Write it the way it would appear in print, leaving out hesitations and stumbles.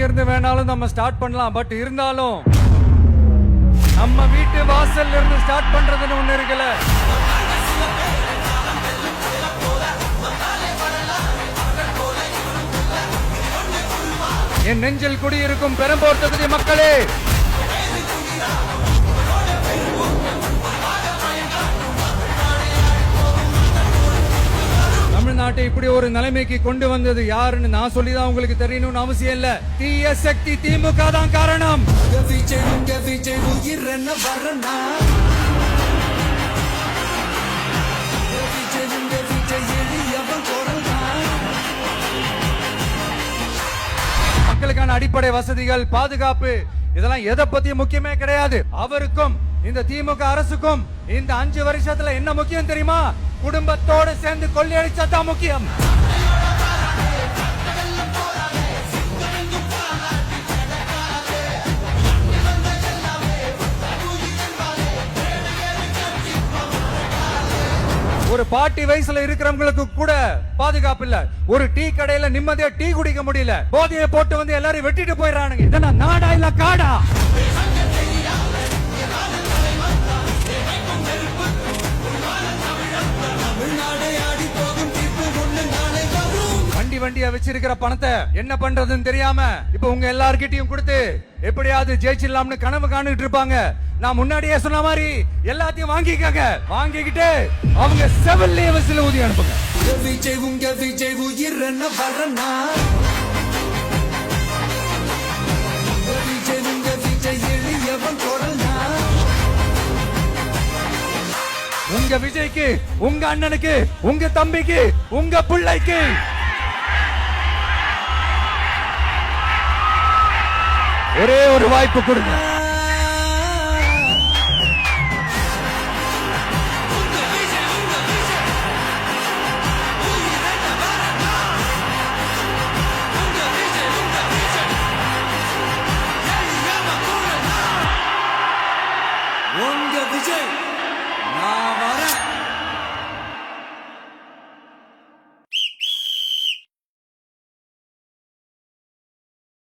இருந்து வேணாலும் நம்ம ஸ்டார்ட் பண்ணலாம். பட் இருந்தாலும் நம்ம வீட்டு வாசல்ல இருந்து ஸ்டார்ட் பண்றதுன்னு ஒண்ணு இருக்குல்ல. என் நெஞ்சில் குடியிருக்கும் பெரம்பூர் தொகுதி மக்களே, தமிழ்நாட்டை இப்படி ஒரு நிலைமைக்கு கொண்டு வந்தது யாருன்னு நான் சொல்லிதான் உங்களுக்கு தெரியணும்னு அவசியம் இல்ல. தீய சக்தி திமுக தான் காரணம். மக்களுக்கான அடிப்படை வசதிகள், பாதுகாப்பு, இதெல்லாம் எதை பத்தி முக்கியமே கிடையாது. அவருக்கும் இந்த திமுக அரசுக்கும் இந்த 5 வருஷத்துல என்ன முக்கியம் தெரியுமா? குடும்பத்தோடு சேர்ந்து கொள்ளையடிச்சதான் முக்கியம். ஒரு பாட்டி வயசுல இருக்கிறவங்களுக்கு கூட பாதுகாப்பு இல்ல. ஒரு டீ கடையில நிம்மதியா டீ குடிக்க முடியல. போதையை போட்டு வந்து எல்லாரும் வெட்டிட்டு போயிடறானுங்க. இதெல்லாம் நாடா இல்ல காடா? வண்டியா வச்சிருக்கிற பணத்தை என்ன பண்றதுன்னு தெரியாம இப்ப உங்க எல்லார்கிட்டயும் கொடுத்து எப்படியாவது ஜெயிச்சிடலாம்னு கனவு காணிட்டு இருப்பாங்க. நான் முன்னாடியே சொன்ன மாதிரி எல்லாத்தையும் வாங்கிக்கங்க. வாங்கிக்கிட்டு அவங்க செவல்லே வசில ஊதி அனுப்புங்க. உங்க விஜய்க்கு, உங்க அண்ணனுக்கு, உங்க தம்பிக்கு, உங்க பிள்ளைக்கு ஒரே ஒரு வாய்ப்பு கொடுங்க. உங்க விஜய் நான் வரேன்.